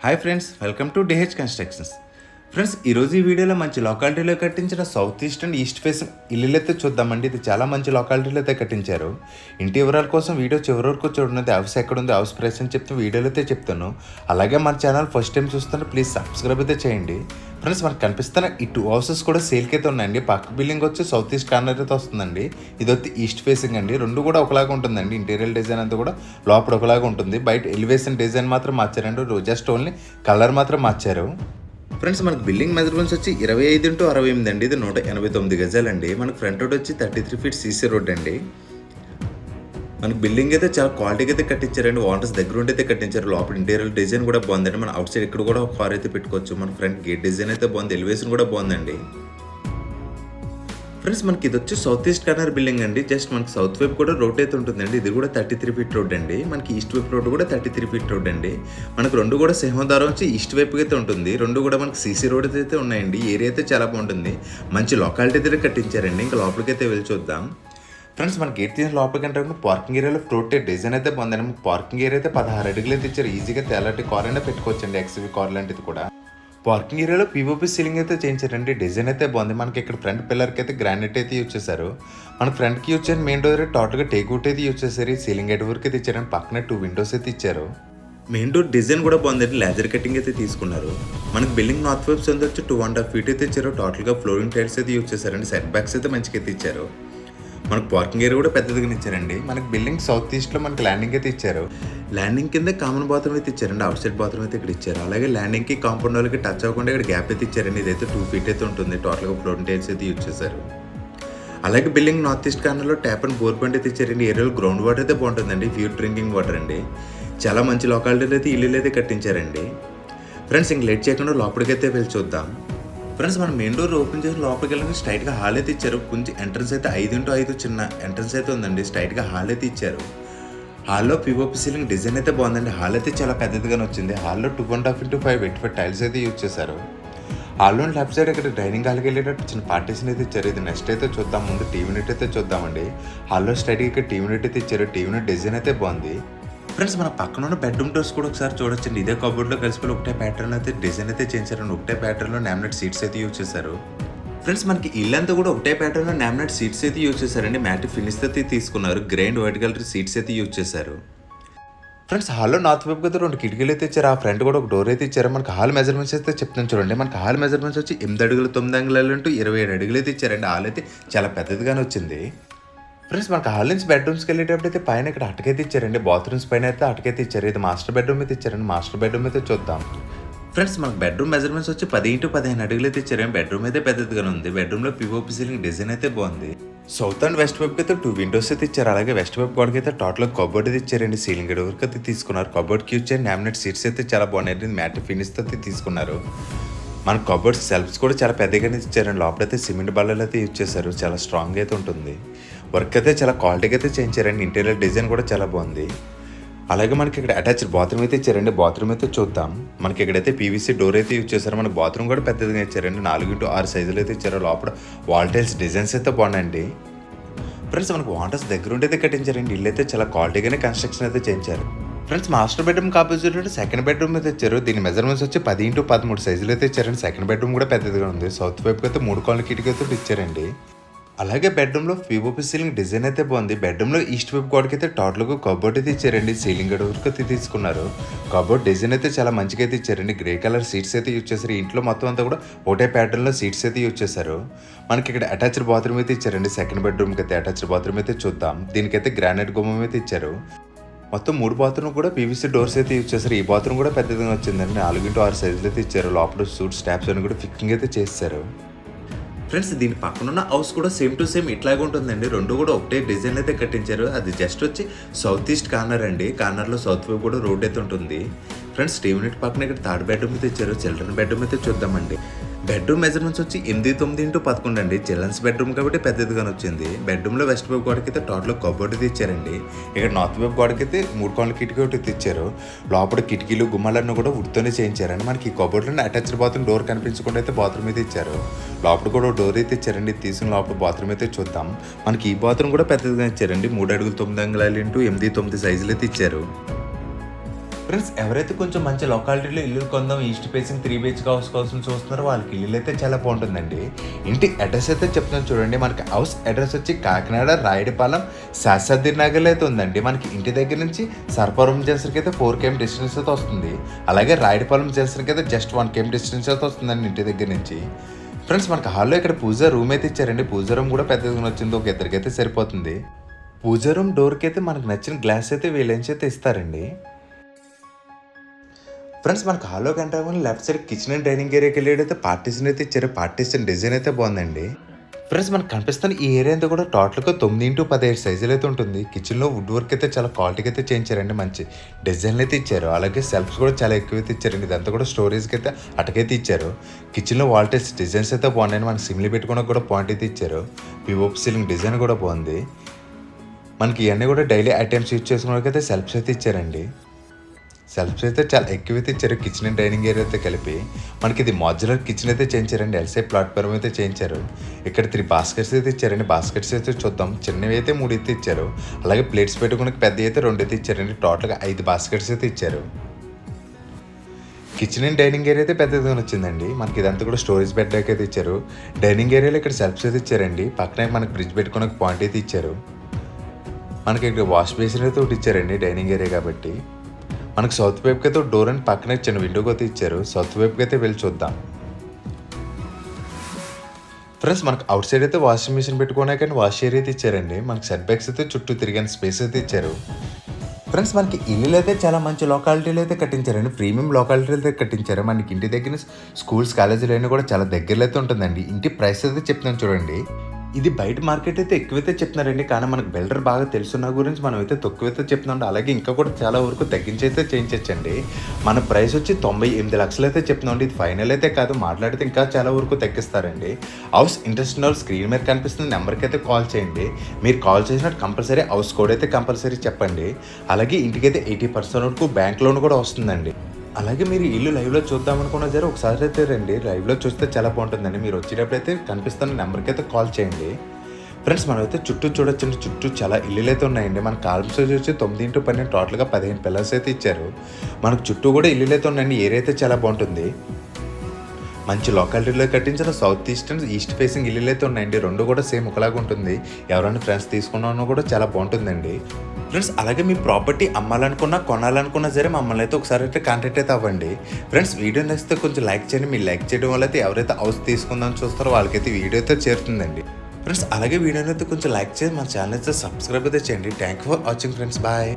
Hi friends, welcome to DH constructions. Friends, ఈరోజు ఈ వీడియోలో మంచి లొకాలిటీలో కట్టించిన south east and east face ఇల్లు అయితే చూద్దామండి. ఇది చాలా మంచి లొకాలిటీలో అయితే కట్టించారు. ఇంటి వివరాల కోసం వీడియో చివరి వరకు చూడండి. హౌస్ ఎక్కడ ఉంది, హౌస్ ప్రైస్ అని చెప్తే వీడియోలో అయితే చెప్తాను. అలాగే మన ఛానల్ ఫస్ట్ టైం చూస్తుంటే ప్లీజ్ సబ్స్క్రైబ్ అయితే చేయండి. ఫ్రెండ్స్, మనకు కనిపిస్తున్న ఈ 2 హౌసెస్ కూడా సేల్కి అయితే ఉన్నాయండి. పక్క బిల్డింగ్ వచ్చి సౌత్ ఈస్ట్ కార్నర్ అయితే వస్తుందండి. ఇది వచ్చి ఈస్ట్ ఫేసింగ్ అండి. రెండు కూడా ఒకలాగా ఉంటుందండి. ఇంటీరియర్ డిజైన్ అంతా కూడా లోపల ఒకలాగా ఉంటుంది. బయట ఎలివేషన్ డిజైన్ మాత్రం మార్చారండి. జస్ట్ ఓన్లీ కలర్ మాత్రం మార్చారు. ఫ్రెండ్స్, మనకు బిల్డింగ్ మెజర్మెంట్స్ వచ్చి 25x68 అండి. ఇది 189 గజాలండి. మనకు ఫ్రంట్ రోడ్ వచ్చి 33 ఫీట్ సీసీ రోడ్ అండి. మనకు బిల్డింగ్ అయితే చాలా క్వాలిటీగా అయితే కట్టించారండి. వాటర్స్ దగ్గర ఉండి అయితే కట్టించారు. లోపల ఇంటీరియర్ డిజైన్ కూడా బాగుందండి. మన అవుట్ సైడ్ ఇక్కడ కూడా ఒక కార్ అయితే పెట్టుకోవచ్చు. మన ఫ్రంట్ గేట్ డిజైన్ అయితే బాగుంది. ఎలివేషన్ కూడా బాగుందండి. ఫ్రెండ్స్, మనకి ఇది వచ్చి సౌత్ ఈస్ట్ కార్నర్ బిల్డింగ్ అండి. జస్ట్ మనకి సౌత్ వైపు కూడా రోడ్ అయితే ఉంటుందండి. ఇది కూడా 33 ఫీట్ రోడ్ అండి. మనకి ఈస్ట్ వైపు రోడ్ కూడా 33 ఫీట్ రోడ్ అండి. మనకు రెండు కూడా సింహద్వారం వచ్చి ఈస్ట్ వైపు అయితే ఉంటుంది. రెండు కూడా మనకి సీసీ రోడ్ అయితే ఉన్నాయండి. ఏరియా అయితే చాలా బాగుంటుంది. మంచి లొకాలిటీ అయితే కట్టించారండి. ఇంకా లోపలికి అయితే వెళ్ళి చూద్దాం. ఫ్రెండ్స్, మన గేట్ తీసిన లోపలికి అంటే పార్కింగ్ ఏరియాలో ఫ్లోట్ డిజైన్ అయితే బాగుందండి. పార్కింగ్ ఏరియా అయితే 16 అడుగులు అయితే ఇచ్చారు. ఈజీగా తేలాంటి కార్ అయినా పెట్టుకోవచ్చండి. ఎక్స్వీ కార్ లాంటిది కూడా. పార్కింగ్ ఏరియాలో పీఓపీ సీలింగ్ అయితే చేయించారండి. డిజైన్ అయితే బాగుంది. మనకి ఇక్కడ ఫ్రంట్ పిల్లర్కి అయితే గ్రానైట్ అయితే యూజ్ చేశారు. మనకి ఫ్రంట్కి యూజ్ చేసిన మెయిన్ డోర్ టోటల్గా టేక్వుడ్ అయితే యూజ్ చేశారు. సీలింగ్ ఎడ్ వరకు అయితే ఇచ్చారండి. పక్కనే 2 విండోస్ అయితే ఇచ్చారు. మెయిన్ డోర్ డిజైన్ కూడా బాగుందండి. లేజర్ కటింగ్ అయితే తీసుకున్నారు. మనకి బిల్డింగ్ నార్త్ వైపు సొంత వచ్చి 2.5 ఫీట్ అయితే ఇచ్చారు. టోటల్గా ఫ్లోరింగ్ టైల్స్ అయితే యూజ్ చేశారండి. సెట్ బ్యాక్స్ అయితే మంచిగా అయితే ఇచ్చారు. మనకు పార్కింగ్ ఏరియా కూడా పెద్దదిగా ఇచ్చారండి. మనకి బిల్డింగ్ సౌత్ ఈస్ట్లో మనకి ల్యాండింగ్ అయితే ఇచ్చారు. ల్యాండింగ్ కింద కామన్ బాత్రూమ్ అయితే ఇచ్చారండి. అవుట్ సైడ్ బాత్రూమ్ అయితే ఇక్కడ ఇచ్చారు. అలాగే ల్యాండింగ్కి కాంపౌండ్ వాళ్ళకి టచ్ అవ్వకుండా ఇక్కడ గ్యాప్ అయితే ఇచ్చారండి. ఇదైతే 2 ఫీట్ అయితే ఉంటుంది. టోటల్గా ఫ్లోరింగ్ టైల్స్ అయితే యూజ్ చేశారు. అలాగే బిల్డింగ్ నార్త్ ఈస్ట్ కార్నర్లో ట్యాప్ అండ్ బోర్ పాయింట్ అయితే ఇచ్చారండి. ఏరియాలో గ్రౌండ్ వాటర్ అయితే బాగుంటుందండి. ప్యూర్ డ్రింకింగ్ వాటర్ అండి. చాలా మంచి లొకాలిటీలో అయితే ఇల్లు అయితే కట్టించారండి. ఫ్రెండ్స్, ఇంక లేట్ చేయకుండా లోపలికి అయితే వెళ్ళి చూద్దాం. ఫ్రెండ్స్, మనం మెయిన్ డోర్ ఓపెన్ చేసి లోపలికి వెళ్ళి స్ట్రైట్గా హాల్ అయితే ఇచ్చారు. కొంచెం ఎంట్రన్స్ అయితే 5x5 చిన్న ఎంట్రన్స్ అయితే ఉందండి. స్ట్రైట్గా హాల్ అయితే ఇచ్చారు. హాల్లో పీఓపీ సీలింగ్ డిజైన్ అయితే బాగుందండి. హాల్ అయితే చాలా పెద్దదిగానే వచ్చింది. హాల్లో 2.5x5 85 టైల్స్ అయితే యూజ్ చేశారు. హాల్లో లెఫ్ట్ సైడ్ ఇక్కడ డైనింగ్ హాల్కి వెళ్ళేటట్టు చిన్న పార్టీషన్ అయితే ఇచ్చారు. ఇది నెక్స్ట్ అయితే చూద్దాం. ముందు టీవీ యూనిట్ అయితే చూద్దామండి. హాల్లో స్ట్రైట్గా ఇక్కడ టీవీ యూనిట్ అయితే ఇచ్చారు. టీవీ యూనిట్ డిజైన్ అయితే బాగుంది. ఫ్రెండ్స్, మన పక్కన ఉన్న బెడ్రూమ్ డోర్స్ కూడా ఒకసారి చూడొచ్చండి. ఇదే కబోర్డ్లో కలిసిపోయి ఒకటే ప్యాటర్న్ అయితే డిజైన్ అయితే చేయించారండి. ఒకటే ప్యాటర్న్లో నామినేట్ సీట్స్ అయితే యూజ్ చేశారు. ఫ్రెండ్స్, మనకి ఇల్లంతా కూడా ఒకటే ప్యాటర్న్లో నామినేట్ సీట్స్ అయితే యూజ్ చేశారండి. మ్యాట్ ఫినిష్ అయితే తీసుకున్నారు. గ్రైండ్ వైట్ కలర్ సీట్స్ అయితే యూజ్ చేశారు. ఫ్రెండ్స్, హాల్లో నార్త్ వైపు అయితే 2 కిటికీలు అయితే ఇచ్చారు. ఆ ఫ్రంట్ కూడా ఒక డోర్ అయితే ఇచ్చారు. మనకి హాల్ మెజర్మెంట్స్ అయితే చెప్తాను చూడండి. మనకి హాల్ మెజర్మెంట్స్ వచ్చి 8 అడుగులు 9 అంగుళాలు 27 అడుగులు అయితే ఇచ్చారండి. హాల్ అయితే చాలా పెద్దదిగానే వచ్చింది. ఫ్రెండ్స్, మనకి హాల్ నుంచి బెడ్రూమ్స్కి వెళ్ళేటప్పుడు అయితే పైన ఇక్కడ అటకైతే ఇచ్చారండి. బాత్రూమ్స్ పైన అయితే అటకైతే ఇచ్చారు. ఇది మాస్టర్ బెడ్రూమ్ అయితే ఇచ్చారండి. మాస్టర్ బెడ్రూమ్ అయితే చూద్దాం. ఫ్రెండ్స్, మనకు బెడ్రూమ్ మెజర్మెంట్స్ వచ్చి 10x15 అడుగులు అయితే ఇచ్చారండి. బెడ్రూమ్ అయితే పెద్దదిగానే ఉంది. బెడ్రూమ్లో పీఓపీ సీలింగ్ డిజైన్ అయితే బాగుంది. సౌత్ అండ్ వెస్ట్ వైపుకి అయితే 2 విండోస్ అయితే ఇచ్చారు. అలాగే వెస్ట్ వైపు గోడకి అయితే టోటల్ కబోర్డ్ అయితే ఇచ్చారండి. సీలింగ్ వరకు అయితే తీసుకున్నారు. కబోర్డ్కి యూజ్ చేయండి. నామినేట్ సీట్స్ అయితే చాలా బాగున్నాయి. మ్యాట్ ఫినిష్ అయితే తీసుకున్నారు. మన కబోర్డ్స్ సెల్ఫ్స్ కూడా చాలా పెద్దగానే ఇచ్చారండి. లోపలైతే సిమెంట్ బల్లలు అయితే యూజ్ చేశారు. చాలా స్ట్రాంగ్ అయితే ఉంటుంది. వర్క్ అయితే చాలా క్వాలిటీగా అయితే చేయించారండి. ఇంటీరియర్ డిజైన్ కూడా చాలా బాగుంది. అలాగే మనకి ఇక్కడ అటాచ్డ్ బాత్రూమ్ అయితే ఇచ్చారండి. బాత్రూమ్ అయితే చూద్దాం. మనకి ఇక్కడైతే పీవీసీ డోర్ అయితే యూజ్ చేశారు. మనకి బాత్రూమ్ కూడా పెద్దదిగా ఇచ్చారండి. 4x6 సైజులు అయితే ఇచ్చారు. లోపల వాల్ టైల్స్ డిజైన్స్ అయితే బాగున్నాయండి. ఫ్రెండ్స్, మనకు వాటర్స్ దగ్గర ఉండి అయితే కట్టించారండి. ఇల్లు అయితే చాలా క్వాలిటీగానే కన్స్ట్రక్షన్ అయితే చేయించారు. Friends, master bedroom opposite second bedroom అయితే ఇచ్చారు. దీని మెజర్మెంట్స్ వచ్చి 10x13 సైజులు అయితే ఇచ్చారండి. సెకండ్ బెడ్రూమ్ కూడా పెద్దదిగా ఉంది. సౌత్ వైపు అయితే 3 కాలనీ కిటికీతో ఇచ్చారండి. అలాగే బెడ్రూమ్లో పీఓపీ సీలింగ్ డిజైన్ అయితే బాగుంది. బెడ్రూమ్లో ఈస్ట్ వైపు గోడకి అయితే టోటల్గా కబోర్డ్ అయితే ఇచ్చారండి. సీలింగ్ గడ వరకు అయితే తీసుకున్నారు. కబోర్డ్ డిజైన్ అయితే చాలా మంచిగా అయితే ఇచ్చారండి. గ్రే కలర్ సీట్స్ అయితే యూజ్ చేశారు. ఇంట్లో మొత్తం అంతా కూడా ఒకటే ప్యాటర్న్లో సీట్స్ అయితే యూజ్ చేశారు. మనకి ఇక్కడ అటాచ్డ్ బాత్రూమ్ అయితే ఇచ్చారండి. సెకండ్ బెడ్రూమ్కి అయితే అటాచ్డ్ బాత్రూమ్ అయితే చూద్దాం. దీనికైతే గ్రానైట్ గుమ్మం అయితే ఇచ్చారు. మొత్తం 3 బాత్రూమ్ కూడా పీవీసీ డోర్స్ అయితే యూజ్ చేశారు. ఈ బాత్రూమ్ కూడా పెద్దదిగా వచ్చిందండి. 4x6 సైజులు అయితే ఇచ్చారు. లోపల సూట్ స్టాప్స్ అని కూడా ఫిక్కింగ్ అయితే చేశారు. ఫ్రెండ్స్, దీని పక్కనున్న హౌస్ కూడా సేమ్ టు సేమ్ ఇట్లాగే ఉంటుందండి. రెండు కూడా ఒకటే డిజైన్ అయితే కట్టించారు. అది జస్ట్ వచ్చి సౌత్ ఈస్ట్ కార్నర్ అండి. కార్నర్లో సౌత్ వైపు కూడా రోడ్ అయితే ఉంటుంది. ఫ్రెండ్స్, టీవీ యూనిట్ పక్కన ఇక్కడ 3rd బెడ్రూమ్ అయితే ఇచ్చారు. చిల్డ్రన్ బెడ్రూమ్ అయితే చూద్దామండి. బెడ్రూమ్ మెజర్మెంట్స్ వచ్చి 8x9x11 అండి. చిల్డ్రన్స్ బెడ్రూమ్ కాబట్టి పెద్దదిగానే వచ్చింది. బెడ్రూమ్లో వెస్ట్ వైపు గోడకి అయితే టోటల్ కబోర్డ్ అయితే ఇచ్చారండి. ఇక్కడ నార్త్ వైపు గోడకి అయితే 3 కాలనీ కిటికీ ఒకటి ఇచ్చారు. లోపల కిటికీలు గుమ్మాలన్నీ కూడా వుడ్తోనే చేయించారండి. మనకి ఈ కబోర్డ్లోనే అటాచ్డ్ బాత్రూమ్ డోర్ కనిపించకుండా అయితే బాత్రూమ్ అయితే ఇచ్చారు. లోపల కూడా డోర్ అయితే ఇచ్చారండి. తీసుకుని లోపల బాత్రూమ్ అయితే చూద్దాం. మనకి ఈ బాత్రూమ్ కూడా పెద్దదిగా ఇచ్చారండి. 3 అడుగులు 9 అంగుళాలు 8x9 సైజులు అయితే ఇచ్చారు. ఫ్రెండ్స్ ఎవరైతే కొంచెం మంచి లొకాలిటీలో ఇల్లు కొందాం ఈస్ట్ ఫేసింగ్ 3 BHK హౌస్ కోసం చూస్తున్నారో వాళ్ళకి ఇల్లు అయితే చాలా బాగుంటుందండి. ఇంటి అడ్రస్ అయితే చెప్తున్నాను చూడండి. మనకి హౌస్ అడ్రస్ వచ్చి కాకినాడ రాయుడిపాలెం శాస్త్రి నగర్లో అయితే ఉందండి. మనకి ఇంటి దగ్గర నుంచి సర్పవరం జంక్షన్కి అయితే 4 km డిస్టెన్స్ అయితే వస్తుంది. అలాగే రాయుడిపాలెం జంక్షన్కి అయితే జస్ట్ 1 km డిస్టెన్స్ అయితే వస్తుందండి ఇంటి దగ్గర నుంచి. ఫ్రెండ్స్ మనకి హాల్లో ఇక్కడ పూజ రూమ్ అయితే ఇచ్చారండి. పూజ రూమ్ కూడా పెద్దగా వచ్చింది, ఒక ఇద్దరికైతే సరిపోతుంది. పూజ రూమ్ డోర్కి అయితే మనకు నచ్చిన గ్లాస్ అయితే వీళ్ళంచి అయితే ఇస్తారండి. ఫ్రెండ్స్ మనకు హాల్లో కంటే left side kitchen and dining ఏరియాకి వెళ్ళేటైతే పార్టీషన్ అయితే ఇచ్చారు. పార్టీషన్ డిజైన్ అయితే బాగుందండి. ఫ్రెండ్స్ మనకు కనిపిస్తున్న ఈ ఏరియా అంతా కూడా టోటల్గా 9x15 సైజులు అయితే ఉంటుంది. కిచెన్లో వుడ్ వర్క్ అయితే చాలా క్వాలిటీకి అయితే చేయించారండి. మంచి డిజైన్లు అయితే ఇచ్చారు. అలాగే సెల్ఫ్స్ కూడా చాలా ఎక్కువ అయితే ఇచ్చారండి. ఇదంతా కూడా స్టోరేజ్కి అయితే అటకైతే ఇచ్చారు. కిచెన్లో వాల్టేజ్ డిజైన్స్ అయితే బాగున్నాయి. మనకి సిమ్లీ పెట్టుకోవడానికి కూడా పాయింట్ అయితే ఇచ్చారు. పిఓపి సీలింగ్ డిజైన్ కూడా బాగుంది. మనకి ఇవన్నీ కూడా డైలీ ఐటమ్స్ యూజ్ చేసుకోవడానికి అయితే సెల్ఫ్స్ అయితే ఇచ్చారండి. సెల్ఫ్స్ అయితే చాలా ఎక్కువైతే ఇచ్చారు. కిచెన్ అండ్ డైనింగ్ ఏరియా అయితే కలిపి మనకి ఇది మాడ్యులర్ కిచెన్ అయితే చేయించారండి. ఎల్సే ప్లాట్ఫామ్ అయితే చేయించారు. ఇక్కడ 3 బాస్కెట్స్ అయితే ఇచ్చారండి. బాస్కెట్స్ అయితే చూద్దాం. చిన్నవి అయితే 3 అయితే ఇచ్చారు. అలాగే ప్లేట్స్ పెట్టుకునే పెద్ద అయితే 2 అయితే ఇచ్చారండి. టోటల్గా 5 బాస్కెట్స్ అయితే ఇచ్చారు. కిచెన్ అండ్ డైనింగ్ ఏరియా అయితే పెద్దగా వచ్చిందండి. మనకి ఇదంతా కూడా స్టోరేజ్ బెడ్ అయితే ఇచ్చారు. డైనింగ్ ఏరియాలో ఇక్కడ సెల్ఫ్స్ అయితే ఇచ్చారండి. పక్కనే మనకి ఫ్రిడ్జ్ పెట్టుకునే పాయింట్ అయితే ఇచ్చారు. మనకి ఇక్కడ వాష్ బేసిన్ అయితే ఒకటి ఇచ్చారండి డైనింగ్ ఏరియా కాబట్టి. మనకు సౌత్ వైపుకి అయితే డోర్ అండ్ పక్కనే చిన్న విండోకి అయితే ఇచ్చారు. సౌత్ వైపుకి అయితే వెళ్ళి చూద్దాం. ఫ్రెండ్స్ మనకు అవుట్ సైడ్ అయితే వాషింగ్ మిషన్ పెట్టుకోవడానికి కానీ వాష్ ఏరియా అయితే ఇచ్చారండి. మనకి సెట్ బ్యాక్స్ అయితే చుట్టూ తిరిగిన స్పేస్ అయితే ఇచ్చారు. ఫ్రెండ్స్ మనకి ఇల్లు అయితే చాలా మంచి లొకాలిటీలో అయితే కట్టించారండి. ప్రీమియం లొకాలిటీలో అయితే కట్టించారు. మనకి ఇంటి దగ్గర స్కూల్స్ కాలేజీలు అయినా కూడా చాలా దగ్గరలో అయితే ఉంటుందండి. ఇంటి ప్రైస్ అయితే చెప్తున్నాను చూడండి. ఇది బయట మార్కెట్ అయితే ఎక్కువైతే చెప్తున్నారండి. కానీ మనకు బిల్డర్ బాగా తెలుసున్న గురించి మనం అయితే తక్కువైతే చెప్తున్నాం. అలాగే ఇంకా కూడా చాలా వరకు తగ్గించి అయితే చేయించండి. మన ప్రైస్ వచ్చి 98 లక్షలు అయితే చెప్తున్నాండి. ఇది ఫైనల్ అయితే కాదు, మాట్లాడితే ఇంకా చాలా వరకు తగ్గిస్తారండి. హౌస్ ఇంట్రెస్ట్ ఉన్న స్క్రీన్ మీద కనిపిస్తున్న నెంబర్కి అయితే కాల్ చేయండి. మీరు కాల్ చేసినట్టు కంపల్సరీ హౌస్ కోడ్ అయితే కంపల్సరీ చెప్పండి. అలాగే ఇంటికైతే 80% వరకు బ్యాంక్ లోన్ కూడా వస్తుందండి. అలాగే మీరు ఇల్లు లైవ్లో చూద్దామనుకున్నా సరే ఒకసారి అయితే రండి. లైవ్లో చూస్తే చాలా బాగుంటుందండి. మీరు వచ్చేటప్పుడు అయితే కనిపిస్తున్న నెంబర్కి అయితే కాల్ చేయండి. ఫ్రెండ్స్ మనమైతే చుట్టూ చూడొచ్చండి. చుట్టూ చాలా ఇల్లులు అయితే ఉన్నాయండి. మన కాలమ్స్ వచ్చి 9x12 టోటల్గా 15 పిల్లర్స్ అయితే ఇచ్చారు. మనకు చుట్టూ కూడా ఇల్లులు అయితే ఉన్నాయండి. ఏరియా అయితే చాలా బాగుంటుంది. మంచి లొకాలిటీలో కట్టించిన south east and east facing ఇల్లులు అయితే ఉన్నాయండి. రెండు కూడా సేమ్ ఒకలాగా ఉంటుంది. ఎవరైనా ఫ్రెండ్స్ తీసుకున్నా కూడా చాలా బాగుంటుందండి. ఫ్రెండ్స్ అలాగే మీ ప్రాపర్టీ అమ్మాలనుకున్నా కొనాలనుకున్నా సరే మమ్మల్ని అయితే ఒకసారి అయితే కాంటాక్ట్ అయితే అవ్వండి. ఫ్రెండ్స్ వీడియో నచ్చితే కొంచెం లైక్ చేయండి. మీరు లైక్ చేయడం వల్ల అయితే ఎవరైతే హౌస్ తీసుకుందామని చూస్తారో వాళ్ళకైతే వీడియో అయితే చేరుతుందండి. ఫ్రెండ్స్ అలాగే వీడియోని అయితే కొంచెం లైక్ చేసి మన ఛానల్ అయితే సబ్స్క్రైబ్ అయితే చేయండి. Thank you for watching friends. Bye.